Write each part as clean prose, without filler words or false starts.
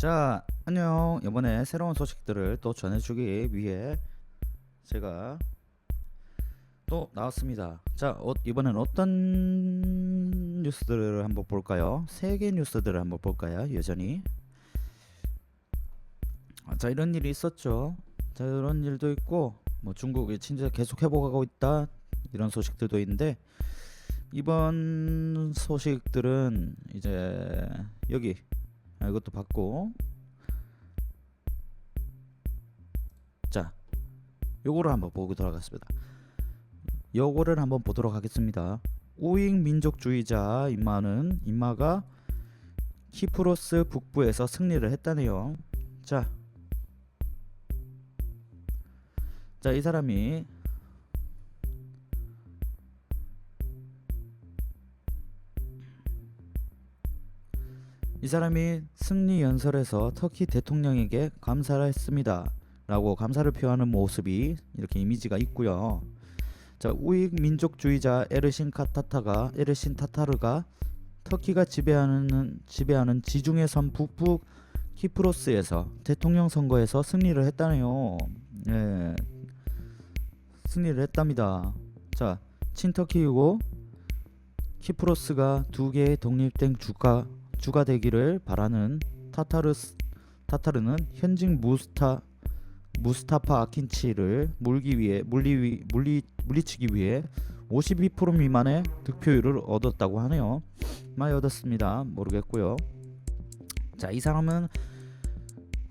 자, 안녕. 이번에 새로운 소식들을 또 전해주기 위해 제가 또 나왔습니다. 자, 이번엔 어떤 뉴스들을 한번 볼까요? 세계 뉴스들을 한번 볼까요? 여전히. 자, 이런 일이 있었죠. 자, 이런 일도 있고, 뭐 중국이 진짜 계속 회복하고 있다. 이런 소식들도 있는데, 이번 소식들은 이제 여기 이것도 받고, 자, 요거를 한번 보고 돌아가겠습니다. 요거를 한번 보도록 하겠습니다. 우익 민족주의자 인마가 키프로스 북부에서 승리를 했다네요. 자, 이 사람이 승리 연설에서 터키 대통령에게 감사를 했습니다. 라고 감사를 표하는 모습이 이렇게 이미지가 있고요. 자, 우익 민족주의자 에르신 타타르가 터키가 지배하는 지중해 섬 북부 키프로스에서 대통령 선거에서 승리를 했다네요. 예, 승리를 했답니다. 자, 친터키이고 키프로스가 두 개의 독립된 주가 되기를 바라는 타타르는 현직 무스타파 아킨치를 물리치기 위해 52% 미만의 득표율을 얻었다고 하네요. 많이 얻었습니다. 모르겠고요. 자, 이 사람은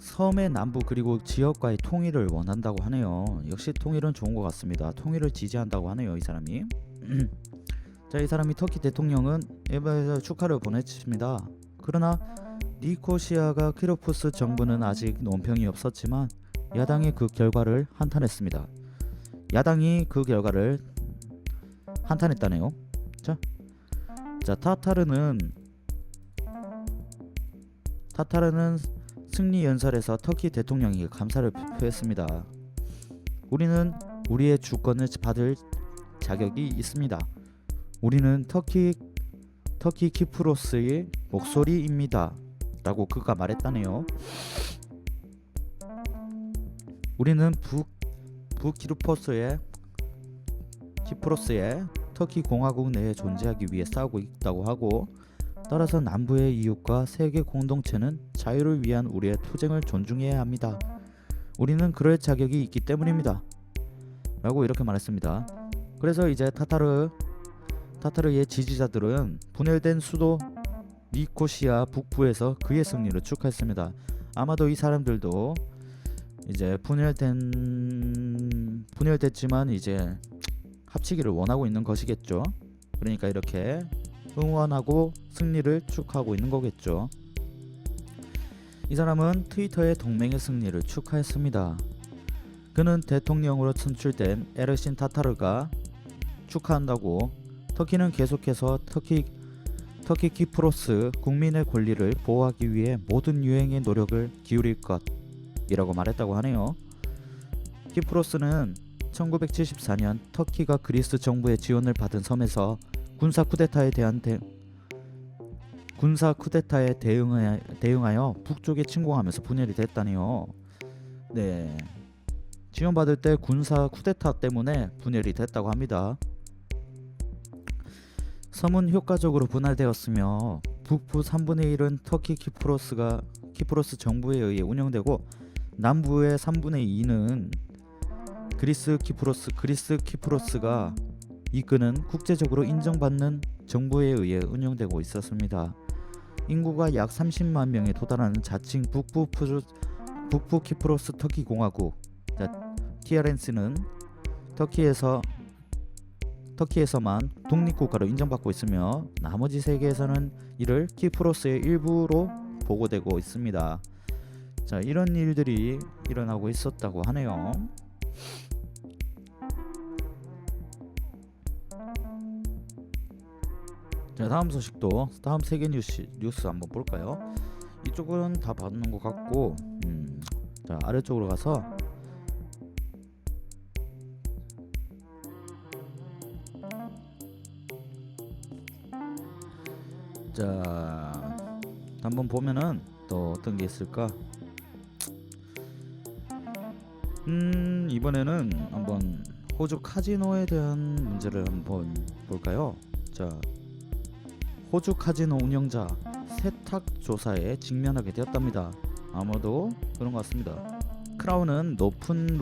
섬의 남부 그리고 지역과의 통일을 원한다고 하네요. 역시 통일은 좋은 것 같습니다. 통일을 지지한다고 하네요, 이 사람이. 자, 이 사람이 터키 대통령은 에바에서 축하를 보냈습니다. 그러나 니코시아가 키로포스 정부는 아직 논평이 없었지만 야당이 그 결과를 한탄했습니다. 야당이 그 결과를 한탄했다네요. 자, 타타르는 승리 연설에서 터키 대통령에게 감사를 표했습니다. 우리는 우리의 주권을 받을 자격이 있습니다. 우리는 터키 키프로스의 목소리입니다. 라고 그가 말했다네요. 우리는 키프로스의 터키 공화국 내에 존재하기 위해 싸우고 있다고 하고, 따라서 남부의 이웃과 세계 공동체는 자유를 위한 우리의 투쟁을 존중해야 합니다. 우리는 그럴 자격이 있기 때문입니다. 라고 이렇게 말했습니다. 그래서 이제 타타르의 지지자들은 분열된 수도 니코시아 북부에서 그의 승리를 축하했습니다. 아마도 이 사람들도 이제 분열됐지만 이제 합치기를 원하고 있는 것이겠죠. 그러니까 이렇게 응원하고 승리를 축하하고 있는 거겠죠. 이 사람은 트위터에 동맹의 승리를 축하했습니다. 그는 대통령으로 선출된 에르신 타타르가 축하한다고 터키는 계속해서 터키 키프로스 국민의 권리를 보호하기 위해 모든 유행의 노력을 기울일 것이라고 말했다고 하네요. 키프로스는 1974년 터키가 그리스 정부의 지원을 받은 섬에서 군사 쿠데타에 대응하여 북쪽에 침공하면서 분열이 됐다네요. 네, 지원받을 때 군사 쿠데타 때문에 분열이 됐다고 합니다. 섬은 효과적으로 분할되었으며 북부 3분의 1은 터키 키프로스 정부에 의해 운영되고 남부의 3분의 2는 그리스 키프로스가 이끄는 국제적으로 인정받는 정부에 의해 운영되고 있었습니다. 인구가 약 30만 명에 도달하는 자칭 북부 키프로스 터키 공화국 TRNC는 터키에서만 독립국가로 인정받고 있으며 나머지 세계에서는 이를 키프로스의 일부로 보고되고 있습니다. 자, 이런 일들이 일어나고 있었다고 하네요. 자, 다음 세계 뉴스 한번 볼까요? 이쪽은 다 받는 것 같고, 자, 아래쪽으로 가서 자, 한번 보면은 또 어떤 게 있을까? 이번에는 한번 호주 카지노에 대한 문제를 한번 볼까요? 자, 호주 카지노 운영자 세탁 조사에 직면하게 되었답니다. 아마도 그런 것 같습니다. 크라운은 높은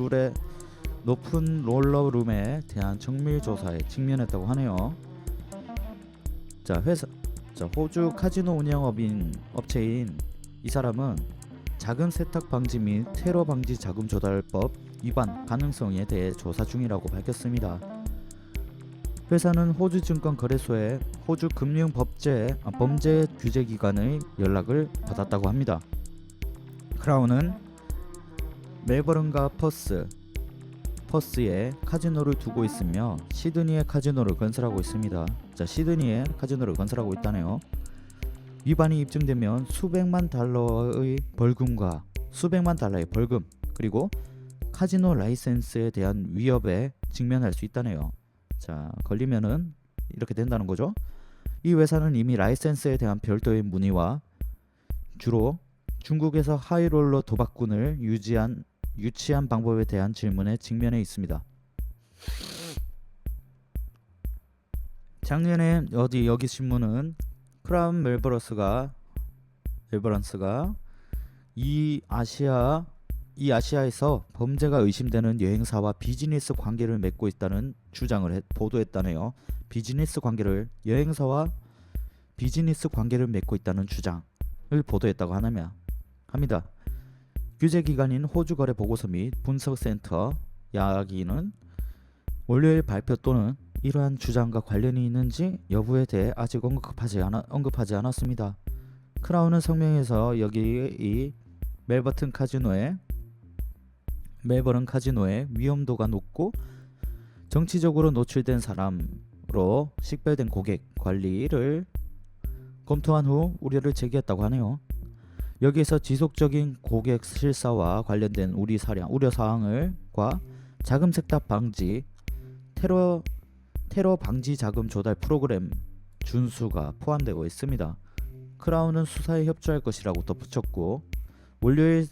롤러룸에 대한 정밀 조사에 직면했다고 하네요. 자, 호주 카지노 운영업인 업체인 이 사람은 자금 세탁 방지 및 테러 방지 자금 조달법 위반 가능성에 대해 조사 중이라고 밝혔습니다. 회사는 호주 증권 거래소에 호주 금융 범죄 규제 기관의 연락을 받았다고 합니다. 크라운은 멜버른과 퍼스에 카지노를 두고 있으며 시드니에 카지노를 건설하고 있습니다. 자, 시드니에 카지노를 건설하고 있다네요. 위반이 입증되면 수백만 달러의 벌금 그리고 카지노 라이센스에 대한 위협에 직면할 수 있다네요. 자, 걸리면은 이렇게 된다는 거죠. 이 회사는 이미 라이센스에 대한 별도의 문의와 주로 중국에서 하이롤러 도박꾼을 유치한 방법에 대한 질문에 직면해 있습니다. 작년에 여기 신문은 크라운 멜버런스가 이 아시아에서 범죄가 의심되는 여행사와 비즈니스 관계를 맺고 있다는 주장을 보도했다네요. 여행사와 비즈니스 관계를 맺고 있다는 주장을 보도했다고 합니다. 규제기관인 호주거래 보고서 및 분석센터 야기는 월요일 발표 또는 이러한 주장과 관련이 있는지 여부에 대해 아직 언급하지 않았습니다. 크라운은 성명에서 여기 이 멜버른 카지노의 위험도가 높고 정치적으로 노출된 사람으로 식별된 고객 관리를 검토한 후 우려를 제기했다고 하네요. 여기에서 지속적인 고객 실사와 관련된 우려 사항과 자금 세탁 방지, 테러 방지 자금 조달 프로그램 준수가 포함되고 있습니다. 크라운은 수사에 협조할 것이라고 덧붙였고 월요일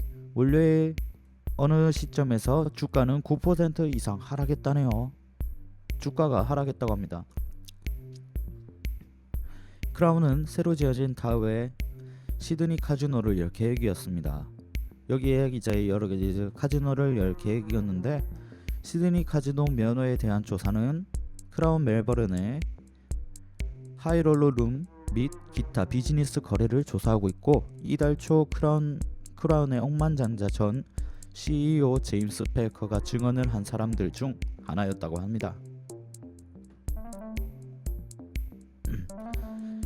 어느 시점에서 주가는 9% 이상 하락했다네요. 주가가 하락했다고 합니다. 크라운은 새로 지어진 다음에 시드니 카지노를 열 계획이었습니다. 여기에 이제 여러 가지 카지노를 열 계획이었는데 시드니 카지노 면허에 대한 조사는 크라운 멜버른의 하이롤러 룸 및 기타 비즈니스 거래를 조사하고 있고 이달 초 크라운의 억만장자 전 CEO 제임스 페커가 증언을 한 사람들 중 하나였다고 합니다.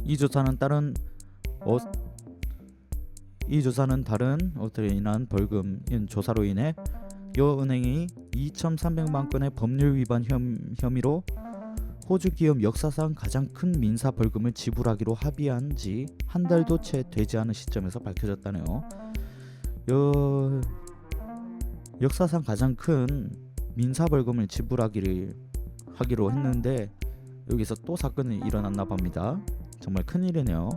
이 조사는 다른 어떻게 인한 벌금 조사로 인해 여 은행이 2,300만 건의 법률 위반 혐의로 호주 기업 역사상 가장 큰 민사 벌금을 지불하기로 합의한 지 한 달도 채 되지 않은 시점에서 밝혀졌다네요. 역사상 가장 큰 민사 벌금을 지불하기로 했는데 여기서 또 사건이 일어났나 봅니다. 정말 큰일이네요.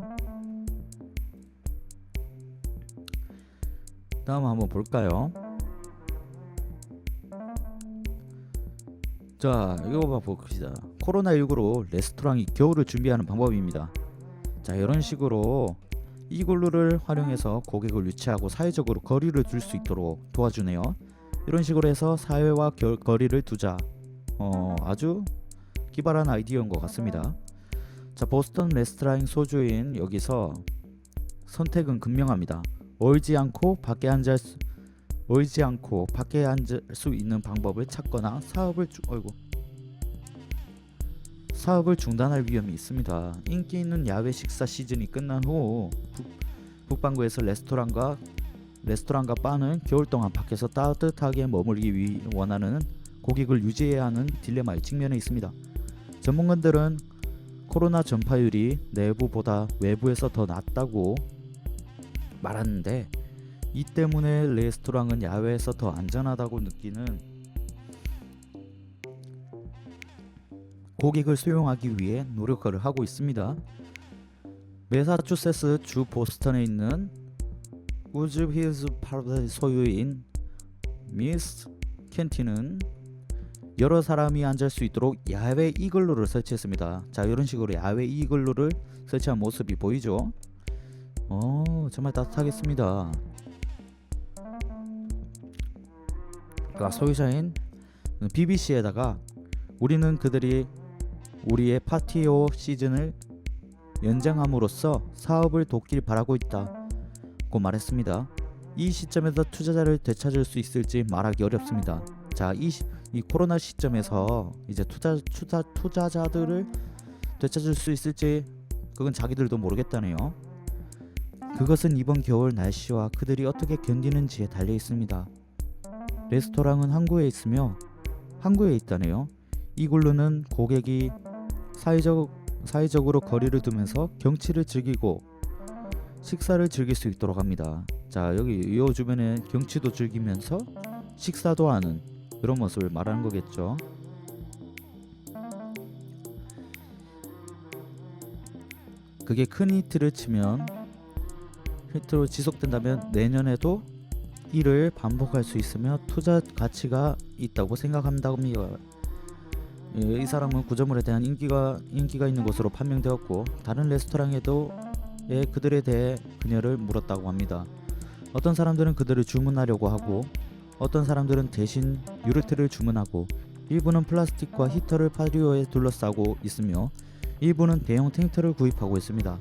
다음 한번 볼까요? 자, 이거 봅시다. 코로나19로 레스토랑이 겨울을 준비하는 방법입니다. 자, 이런 식으로 이글루를 활용해서 고객을 유치하고 사회적으로 거리를 둘 수 있도록 도와주네요. 이런 식으로 해서 사회와 거리를 두자. 아주 기발한 아이디어인 것 같습니다. 자, 보스턴 레스토랑 소주인 여기서 선택은 급명합니다. 얼지 않고 밖에 앉을 수 있는 방법을 찾거나 사업을 중단할 위험이 있습니다. 인기 있는 야외 식사 시즌이 끝난 후 북반구에서 레스토랑과 바는 겨울 동안 밖에서 따뜻하게 머물기 원하는 고객을 유지해야 하는 딜레마에 직면해 있습니다. 전문가들은 코로나 전파율이 내부보다 외부에서 더 낮다고 말하는데 이 때문에 레스토랑은 야외에서 더 안전하다고 느끼는 고객을 수용하기 위해 노력을 하고 있습니다. 매사추세츠 주 보스턴에 있는 우즈 힐스 파라다이스 소유인 미스 켄티는 여러 사람이 앉을 수 있도록 야외 이글루를 설치했습니다. 자, 이런 식으로 야외 이글루를 설치한 모습이 보이죠? 정말 따뜻하겠습니다. 소유자인 BBC에다가 우리는 그들이 우리의 파티오 시즌을 연장함으로써 사업을 돕길 바라고 있다고 말했습니다. 이 시점에서 투자자를 되찾을 수 있을지 말하기 어렵습니다. 자, 이 코로나 시점에서 이제 투자자들을 되찾을 수 있을지 그건 자기들도 모르겠다네요. 그것은 이번 겨울 날씨와 그들이 어떻게 견디는지에 달려 있습니다. 레스토랑은 항구에 있으며 항구에 있다네요. 이글루는 고객이 사회적으로 거리를 두면서 경치를 즐기고 식사를 즐길 수 있도록 합니다. 자, 여기 이 주변에 경치도 즐기면서 식사도 하는 그런 모습을 말하는 거겠죠. 그게 큰 히트를 치면 히트로 지속된다면 내년에도 이를 반복할 수 있으며 투자 가치가 있다고 생각한다고 합니다. 이 사람은 구조물에 대한 인기가 있는 것으로 판명되었고 다른 레스토랑에도 그들에 대해 그녀를 물었다고 합니다. 어떤 사람들은 그들을 주문하려고 하고 어떤 사람들은 대신 요르트를 주문하고 일부는 플라스틱과 히터를 파티오에 둘러싸고 있으며 일부는 대형 텐트를 구입하고 있습니다.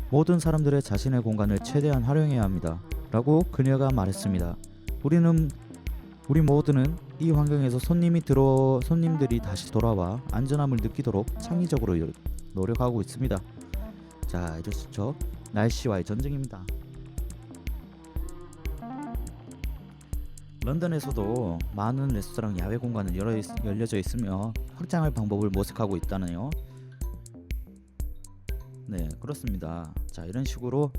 모든 사람들의 자신의 공간을 최대한 활용해야 합니다. 라고 그녀가 말했습니다. 우리 모두는 이 환경에서 손님들이 다시 돌아와 안전함을 느끼도록 창의적으로 노력하고 있습니다. 자, 이렇죠. 날씨와의 전쟁입니다. 런던에서도 많은 레스토랑 야외 공간은 열려져 있으며 확장할 방법을 모색하고 있다네요. 네, 그렇습니다. 자, 이런 식으로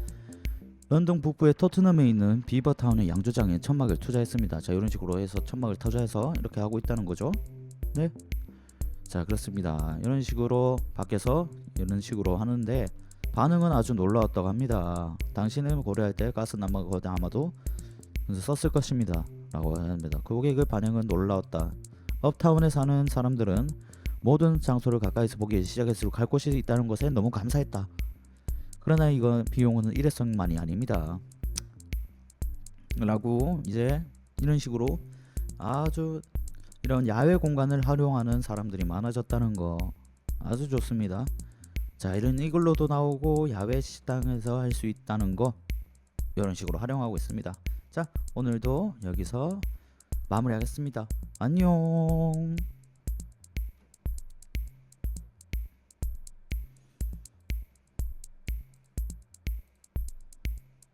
런던 북부의 토트넘에 있는 비버타운의 양조장에 천막을 투자했습니다. 자, 이런 식으로 해서 천막을 투자해서 이렇게 하고 있다는 거죠. 네. 자, 그렇습니다. 이런 식으로 밖에서 이런 식으로 하는데 반응은 아주 놀라웠다고 합니다. 당신을 고려할 때 가스 난방을 아마도 썼을 것입니다. 라고 합니다. 고객의 반응은 놀라웠다. 업타운에 사는 사람들은 모든 장소를 가까이서 보기 시작했을수록 갈 곳이 있다는 것에 너무 감사했다. 그러나 이건 비용은 일회성만이 아닙니다. 라고 이제 이런 식으로 아주 이런 야외 공간을 활용하는 사람들이 많아졌다는 거 아주 좋습니다. 자, 이런 이글루도 나오고 야외 식당에서 할 수 있다는 거 이런 식으로 활용하고 있습니다. 자, 오늘도 여기서 마무리하겠습니다. 안녕.